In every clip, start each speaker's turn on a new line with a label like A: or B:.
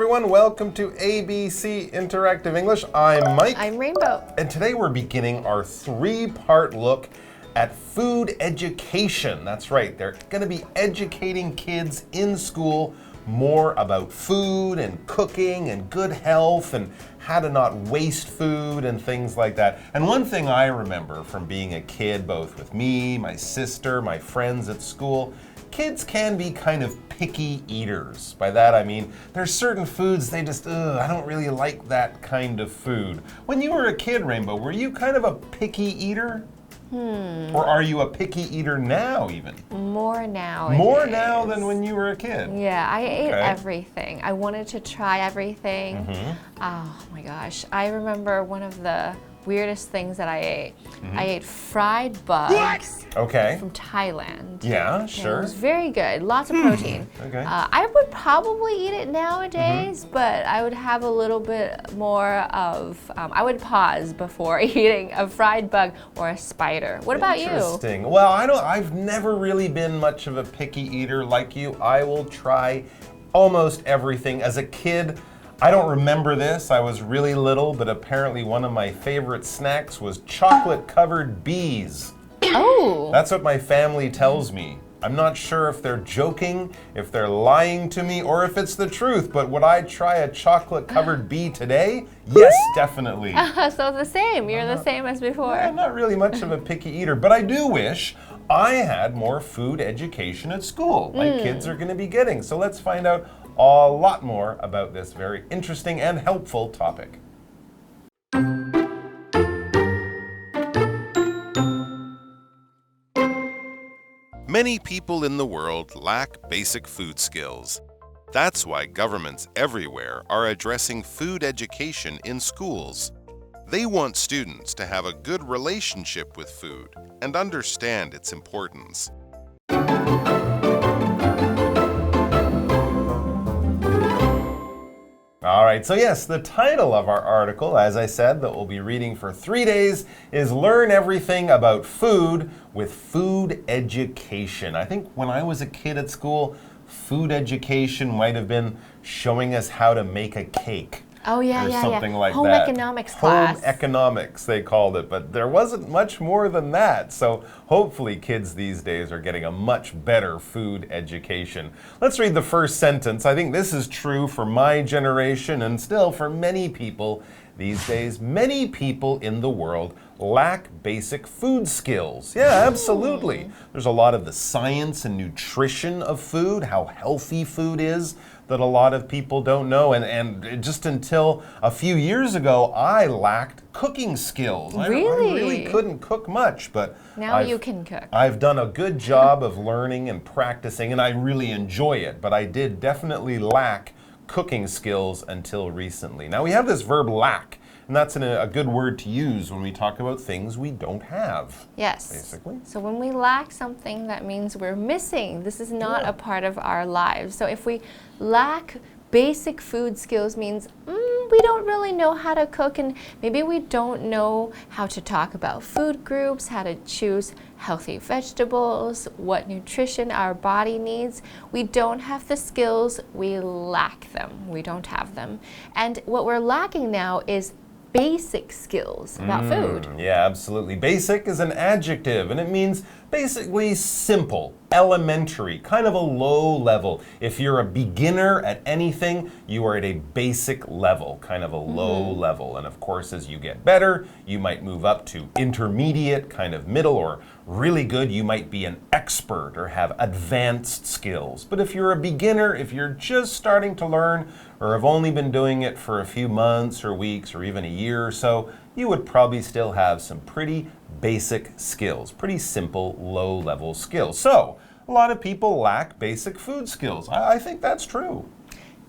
A: everyone. Welcome to ABC Interactive English. I'm Mike.
B: I'm Rainbow.
A: And today we're beginning our three-part look at food education. That's right. They're going to be educating kids in school more about food and cooking and good health and how to not waste food and things like that. And one thing I remember from being a kid, both with me, my sister, my friends at school, kids can be kind of picky eaters. By that I mean there's certain foods they just, I don't really like that kind of food. When you were a kid, Rainbow, were you kind of a picky eater? Or are you a picky eater now even?
B: More now.
A: More now than when you were a kid?
B: Yeah, I ate everything. I wanted to try everything. Oh my gosh. I remember one of the weirdest things that I ate. I ate fried bugs from Thailand.
A: Yeah, sure.
B: It was very good. Lots of protein. I would probably eat it nowadays, but I would have a little bit more of, I would pause before eating a fried bug or a spider. What about you?
A: Interesting. Well, I've never really been much of a picky eater like you. I will try almost everything. As a kid, I don't remember this. I was really little, but apparently one of my favorite snacks was chocolate-covered bees.
B: Oh.
A: That's what my family tells me. I'm not sure if they're joking, if they're lying to me, or if it's the truth, but would I try a chocolate-covered bee today? Yes, definitely.
B: So the same. You're the same as before.
A: I'm not really much of a picky eater, but I do wish I had more food education at school, like kids are going to be getting. So let's find out a lot more about this very interesting and helpful topic.
C: Many people in the world lack basic food skills. That's why governments everywhere are addressing food education in schools. They want students to have a good relationship with food and understand its importance.
A: All right, so yes, the title of our article, as I said, that we'll be reading for 3 days, is Learn Everything About Food with Food Education. I think when I was a kid at school, food education might have been showing us how to make a cake.
B: Oh, yeah,
A: or something like
B: Home
A: that.
B: economics class.
A: Home economics, they called it, but there wasn't much more than that. So hopefully kids these days are getting a much better food education. Let's read the first sentence. I think this is true for my generation and still for many people these days. Many people in the world lack basic food skills. Yeah, absolutely. There's a lot of the science and nutrition of food, how healthy food is, that a lot of people don't know. And just until a few years ago, I lacked cooking skills.
B: Really?
A: I really couldn't cook much, but
B: now you can cook.
A: I've done a good job of learning and practicing, and I really enjoy it. But I did definitely lack cooking skills until recently. Now we have this verb lack. And that's a good word to use when we talk about things we don't have.
B: Yes.
A: Basically.
B: So when we lack something, that means we're missing. This is not a part of our lives. So if we lack basic food skills, means we don't really know how to cook, and maybe we don't know how to talk about food groups, how to choose healthy vegetables, what nutrition our body needs. We don't have the skills, we lack them. We don't have them. And what we're lacking now is basic skills about food.
A: Yeah, absolutely. Basic is an adjective, and it means basically simple, elementary, kind of a low level. If you're a beginner at anything, you are at a basic level, kind of a low level. And of course, as you get better, you might move up to intermediate, kind of middle, or really good, you might be an expert or have advanced skills. But if you're a beginner, if you're just starting to learn, or have only been doing it for a few months or weeks or even a year or so, you would probably still have some pretty basic skills, pretty simple, low-level skills. So, a lot of people lack basic food skills. I think that's true.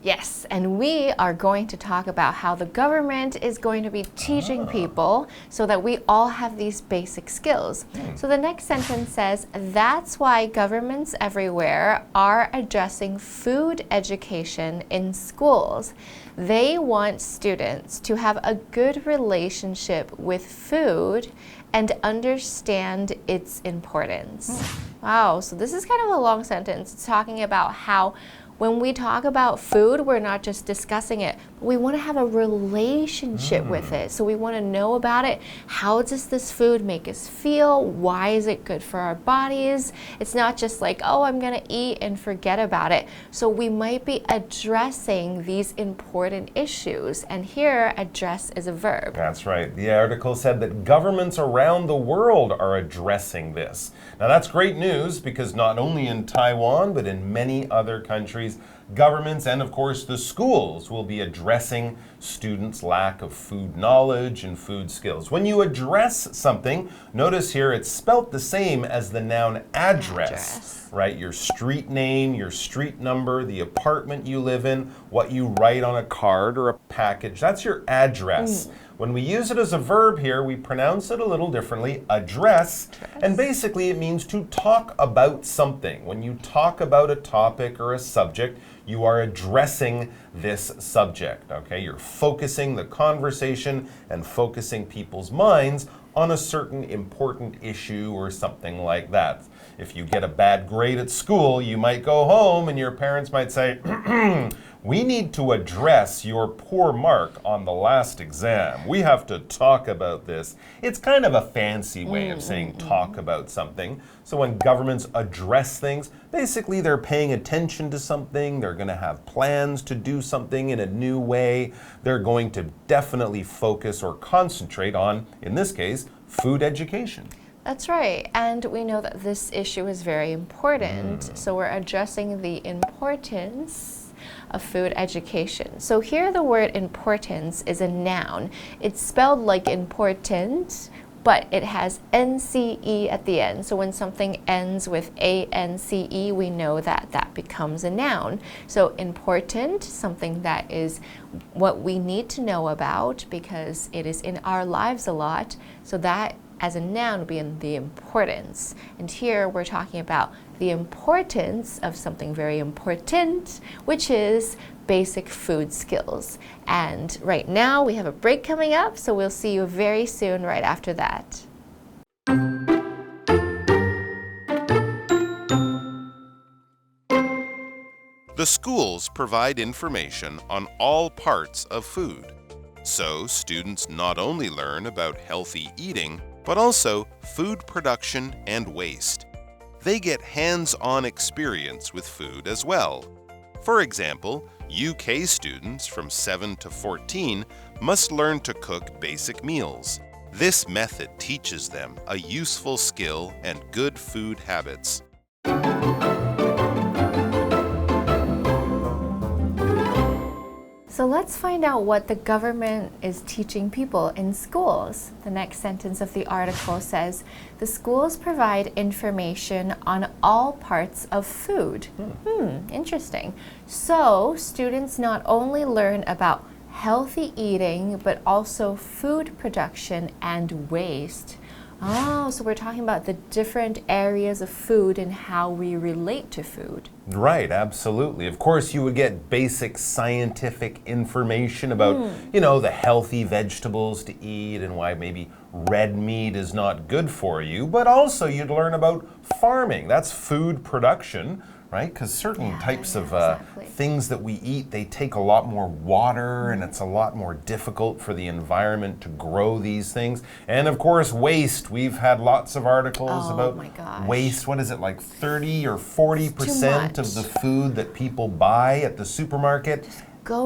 B: Yes, and we are going to talk about how the government is going to be teaching people so that we all have these basic skills. So the next sentence says, that's why governments everywhere are addressing food education in schools. They want students to have a good relationship with food and understand its importance. Wow, so this is kind of a long sentence. It's talking about how when we talk about food, we're not just discussing it, but we want to have a relationship with it. So we want to know about it. How does this food make us feel? Why is it good for our bodies? It's not just like, oh, I'm going to eat and forget about it. So we might be addressing these important issues. And here, address is a verb.
A: That's right. The article said that governments around the world are addressing this. Now, that's great news because not only in Taiwan, but in many other countries, governments and, of course, the schools will be addressing students' lack of food knowledge and food skills. When you address something, notice here it's spelt the same as the noun address. Right? Your street name, your street number, the apartment you live in, what you write on a card or a package. That's your address. When we use it as a verb here, we pronounce it a little differently, address, and basically it means to talk about something. When you talk about a topic or a subject, you are addressing this subject, okay? You're focusing the conversation and focusing people's minds on a certain important issue or something like that. If you get a bad grade at school, you might go home and your parents might say, we need to address your poor mark on the last exam. We have to talk about this. It's kind of a fancy way of saying talk about something. So when governments address things, basically they're paying attention to something. They're going to have plans to do something in a new way. They're going to definitely focus or concentrate on, in this case, food education.
B: That's right. And we know that this issue is very important. So we're addressing the importance of food education. So here the word importance is a noun. It's spelled like important, but it has NCE at the end. So when something ends with ANCE, we know that that becomes a noun. So important, something that is what we need to know about because it is in our lives a lot. So that as a noun would be in the importance. And here we're talking about the importance of something very important, which is basic food skills. And right now we have a break coming up, so we'll see you very soon right after that.
C: The schools provide information on all parts of food. So students not only learn about healthy eating, but also food production and waste. They get hands-on experience with food as well. For example, UK students from 7 to 14 must learn to cook basic meals. This method teaches them a useful skill and good food habits.
B: So let's find out what the government is teaching people in schools. The next sentence of the article says, the schools provide information on all parts of food. Interesting. So students not only learn about healthy eating, but also food production and waste. Oh, so we're talking about the different areas of food and how we relate to food.
A: Right, absolutely. Of course, you would get basic scientific information about, the healthy vegetables to eat and why maybe red meat is not good for you. But also you'd learn about farming. That's food production, right? Because certain types of things that we eat, they take a lot more water and it's a lot more difficult for the environment to grow these things. And of course, waste. We've had lots of articles about waste. What is it, like 30 or 40% of the food that people buy at the supermarket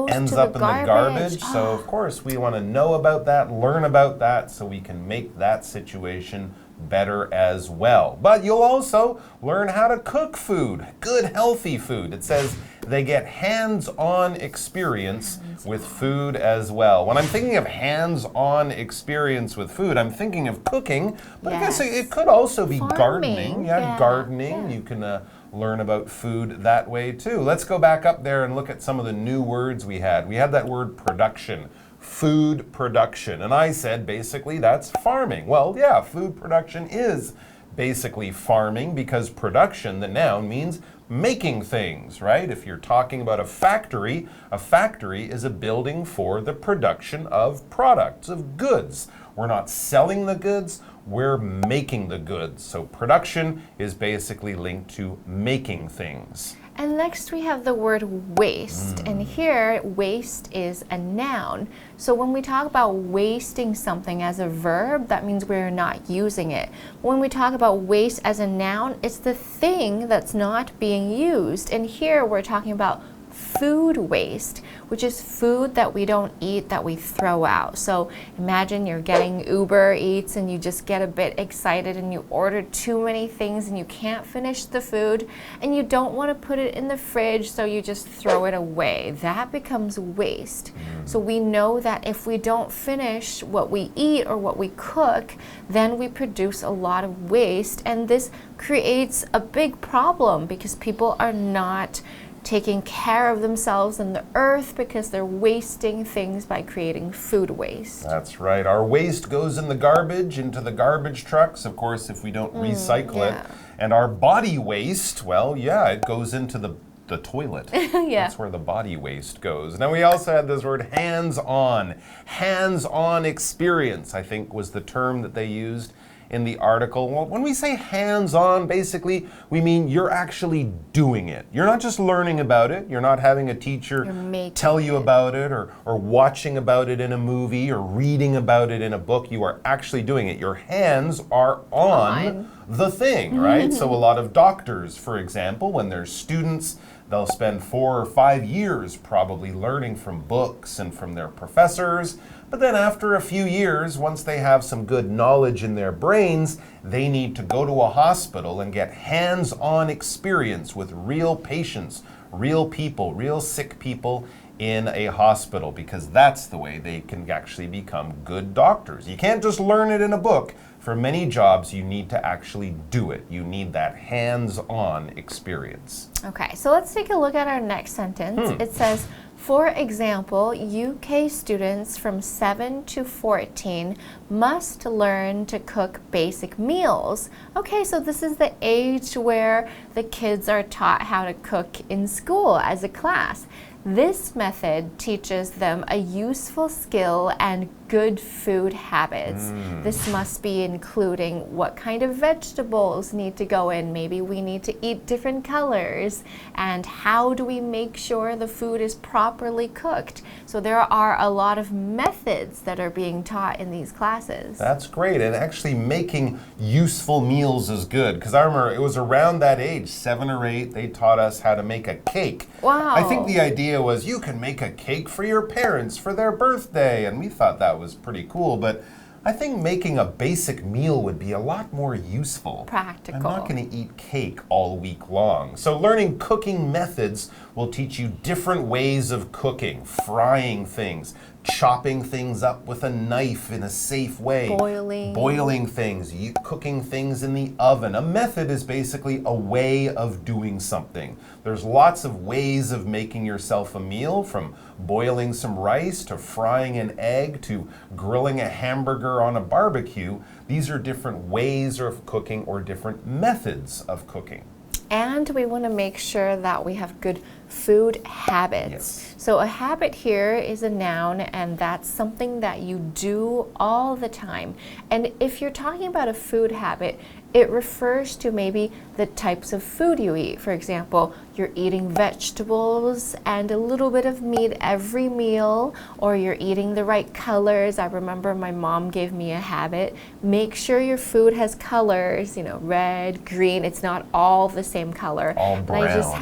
A: ends up in the garbage. So of course, we want to know about that, learn about that, so we can make that situation better as well. But you'll also learn how to cook food, good healthy food. It says they get hands-on experience with food as well. When I'm thinking of hands-on experience with food, I'm thinking of cooking, but I guess it could also be gardening. Gardening. You can learn about food that way too. Let's go back up there and look at some of the new words we had. We had that word production. Food production. And I said basically that's farming. Well, yeah, food production is basically farming because production, the noun, means making things, right? If you're talking about a factory is a building for the production of products, of goods. We're not selling the goods, we're making the goods. So production is basically linked to making things.
B: And next we have the word waste. And here, waste is a noun. So when we talk about wasting something as a verb, that means we're not using it. When we talk about waste as a noun, it's the thing that's not being used. And here we're talking about food waste, which is food that we don't eat that we throw out. So imagine you're getting Uber Eats and you just get a bit excited and you order too many things and you can't finish the food and you don't want to put it in the fridge, so you just throw it away. That becomes waste. So we know that if we don't finish what we eat or what we cook, then we produce a lot of waste, and this creates a big problem because people are not taking care of themselves and the earth because they're wasting things by creating food waste.
A: That's right. Our waste goes in the garbage, into the garbage trucks, of course, if we don't recycle it. And our body waste, well, yeah, it goes into the toilet. That's where the body waste goes. Now, we also had this word hands-on. Hands-on experience, I think, was the term that they used in the article. Well, when we say hands-on, basically, we mean you're actually doing it. You're not just learning about it. You're not having a teacher tell you about it or watching about it in a movie or reading about it in a book. You are actually doing it. Your hands are on the thing, right? So a lot of doctors, for example, when they're students, they'll spend 4 or 5 years probably learning from books and from their professors. But then after a few years, once they have some good knowledge in their brains, they need to go to a hospital and get hands-on experience with real patients, real people, real sick people in a hospital, because that's the way they can actually become good doctors. You can't just learn it in a book. For many jobs, you need to actually do it. You need that hands-on experience.
B: Okay, so let's take a look at our next sentence. It says, for example, UK students from 7 to 14 must learn to cook basic meals. Okay, so this is the age where the kids are taught how to cook in school as a class. This method teaches them a useful skill and good food habits. This must be including what kind of vegetables need to go in. Maybe we need to eat different colors. And how do we make sure the food is properly cooked? So there are a lot of methods that are being taught in these classes.
A: That's great. And actually making useful meals is good. Because I remember it was around that age, 7 or 8, they taught us how to make a cake.
B: Wow.
A: I think the idea was you can make a cake for your parents for their birthday, and we thought that was pretty cool, but I think making a basic meal would be a lot more useful.
B: Practical.
A: I'm not going to eat cake all week long. So learning cooking methods will teach you different ways of cooking, frying things, chopping things up with a knife in a safe way, boiling things, cooking things in the oven. A method is basically a way of doing something. There's lots of ways of making yourself a meal, from boiling some rice to frying an egg to grilling a hamburger on a barbecue. These are different ways of cooking or different methods of cooking.
B: And we want to make sure that we have good food habits.
A: Yes.
B: So a habit here is a noun, and that's something that you do all the time. And if you're talking about a food habit, it refers to maybe the types of food you eat. For example, you're eating vegetables and a little bit of meat every meal, or you're eating the right colors. I remember my mom gave me a habit. Make sure your food has colors, red, green. It's not all the same color.
A: All brown.
B: And I just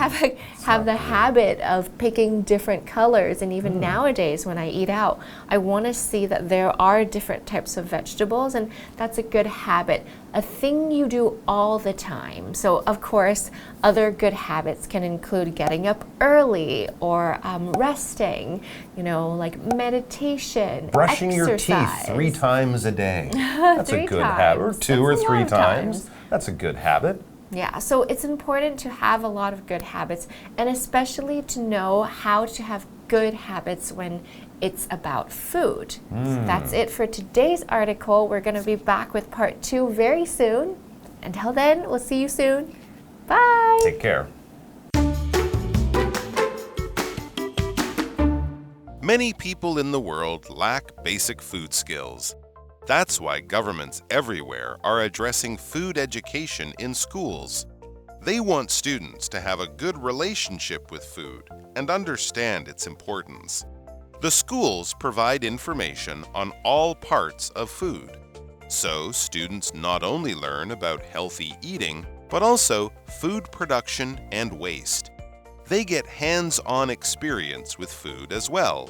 B: have the habit of picking different colors. And even nowadays when I eat out, I want to see that there are different types of vegetables, and that's a good habit. A thing you do all the time. So of course, other good habits can include getting up early or resting, like meditation,
A: brushing
B: exercise.
A: your teeth 3 times a day. That's a good habit. Or 2 or 3 times. That's a good habit.
B: Yeah, so it's important to have a lot of good habits, and especially to know how to have good habits when it's about food. So that's it for today's article. We're going to be back with part 2 very soon. Until then, we'll see you soon. Bye.
A: Take care.
C: Many people in the world lack basic food skills. That's why governments everywhere are addressing food education in schools. They want students to have a good relationship with food and understand its importance. The schools provide information on all parts of food. So students not only learn about healthy eating, but also food production and waste. They get hands-on experience with food as well.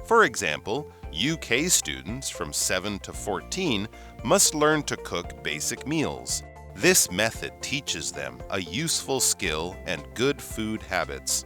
C: For example, UK students from 7 to 14 must learn to cook basic meals. This method teaches them a useful skill and good food habits.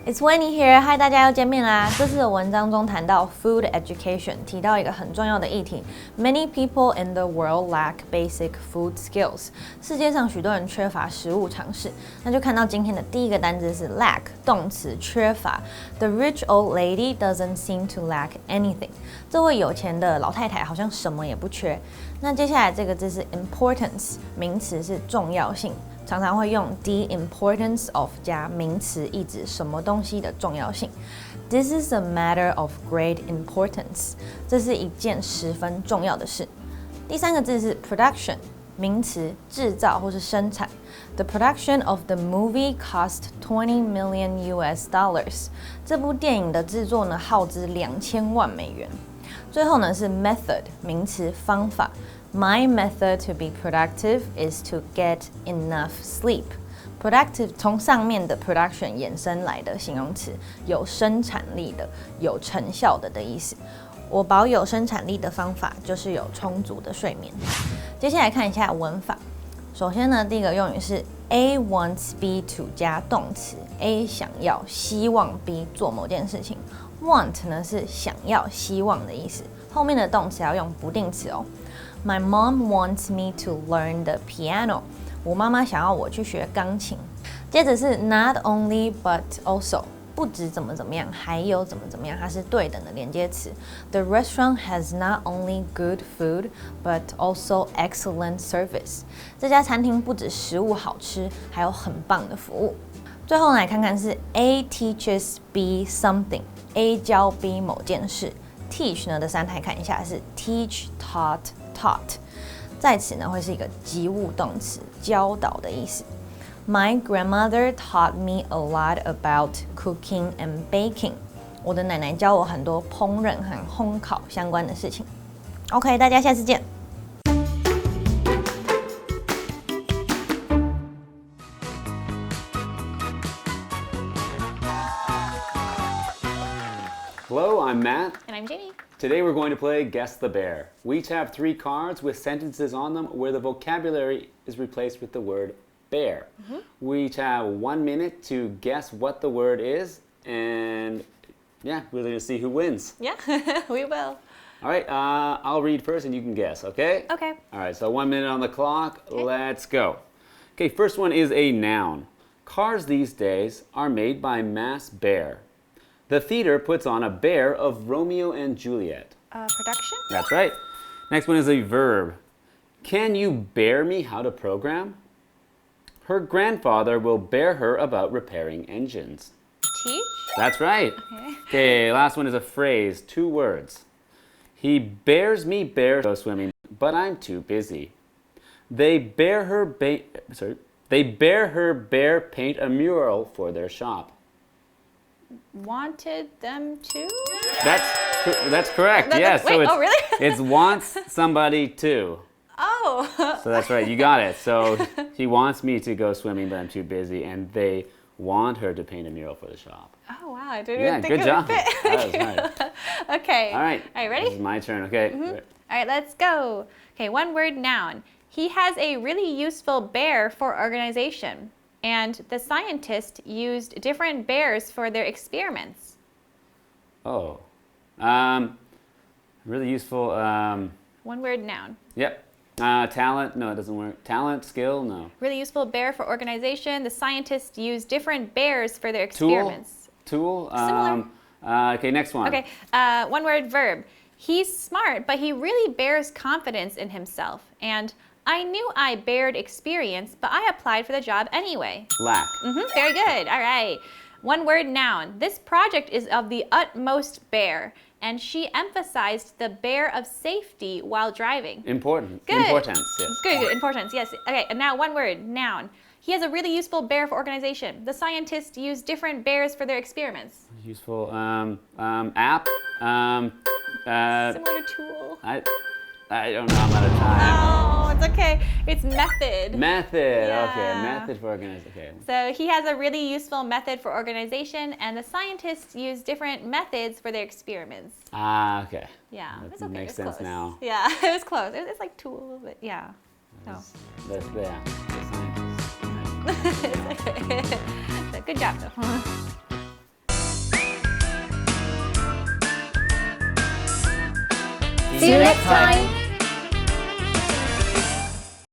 D: It's Winnie here. Hi， 大家又见面啦。这次的文章中谈到 food education， 提到一个很重要的议题 ：Many people in the world lack basic food skills。世界上许多人缺乏食物常识。那就看到今天的第一个单字是 lack， 动词缺乏。The rich old lady doesn't seem to lack anything。这位有钱的老太太好像什么也不缺。那接下来这个字是 importance， 名词是重要性。常常会用 the importance of 加名词，意指什么东西的重要性。This is a matter of great importance。这是一件十分重要的事。第三个字是 production， 名词制造或是生产。The production of the movie cost $20 million。这部电影的制作呢，耗资2000万美元。最后呢是 method， 名词方法。My method to be productive is to get enough sleep. Productive 从上面的 production 衍生来的形容词，有生产力的、有成效的意思。我保有生产力的方法就是有充足的睡眠。接下来看一下文法。首先呢，第一个用语是 A wants B to 加动词 ，A 想要、希望 B 做某件事情。Want 呢是想要、希望的意思，后面的动词要用不定词哦。My mom wants me to learn the piano. 我妈妈想要我去学钢琴。接着是 not only but also， 不止怎么样，还有怎么样，它是对等的连接词。The restaurant has not only good food but also excellent service. 这家餐厅不止食物好吃，还有很棒的服务。最后来看看是 A teaches B something. A 教 B 某件事。Teach 呢的三态看一下是 teach, taught。在此呢会是一个及物动词，教导的意思。My grandmother taught me a lot about cooking and baking。我的奶奶教我很多烹饪和烘烤相关的事情。OK， 大家下次见。
E: Hello, I'm Matt.
B: And I'm Jamie.
E: Today we're going to play Guess the Bear. We each have 3 cards with sentences on them where the vocabulary is replaced with the word bear. We each have 1 minute to guess what the word is, and yeah, we're going to see who wins.
B: Yeah, we will.
E: All right, I'll read first and you can guess, okay?
B: Okay.
E: All right, so 1 minute on the clock. Okay. Let's go. Okay, first one is a noun. Cars these days are made by Mass Bear. The theater puts on a bear of Romeo and Juliet.
B: Production?
E: That's right. Next one is a verb. Can you bear me how to program? Her grandfather will bear her about repairing engines.
B: Teach?
E: That's right. Okay, last one is a phrase, 2 words. He bears me bear go swimming, but I'm too busy. They bear her bear paint a mural for their shop.
B: Wanted them to?
E: That's correct. Yes.
B: Wait,
E: so
B: oh really?
E: It's wants somebody to.
B: Oh.
E: So that's right. You got it. So he wants me to go swimming, but I'm too busy, and they want her to paint a mural for the shop.
B: Oh wow! I didn't think
E: good job.
B: it would fit.
E: That was right.
B: Okay.
E: All right.
B: All right. Ready?
E: This is my turn. Okay.
B: All right. Let's go. Okay. 1 word noun. He has a really useful bear for organization. And the scientist used different bears for their experiments.
E: Oh. Really useful.
B: 1 word noun.
E: Yep. Talent. No, it doesn't work. Talent, skill. No.
B: Really useful bear for organization. The scientists used different bears for their experiments.
E: Tool.
B: Similar.
E: Okay, next one.
B: Okay. 1 word verb. He's smart, but he really bears confidence in himself. And I knew I bared experience, but I applied for the job anyway.
E: Lack.
B: Very good. All right.
F: One word noun. This project is of the utmost bear, and she emphasized the bear of safety while driving.
E: Important.
F: Good.
E: Importance, yes.
F: Good. Importance, yes. Okay, and now one word, noun. He has a really useful bear for organization. The scientists use different bears for their experiments.
E: Useful. App.
F: Similar to tool.
E: I don't know. I'm out of time.
F: Oh, it's okay. It's method.
E: Method.
F: Yeah.
E: Okay. Method for organization. Okay.
F: So he has a really useful method for organization, and the scientists use different methods for their experiments.
E: Ah, okay.
F: Yeah,
E: That
F: it's okay.
E: makes
F: It's
E: sense
F: close.
E: now.
F: Yeah, it was close. It's like tool, but yeah. No.
E: The scientists.
F: It's okay. So good job, though.
B: See you next time.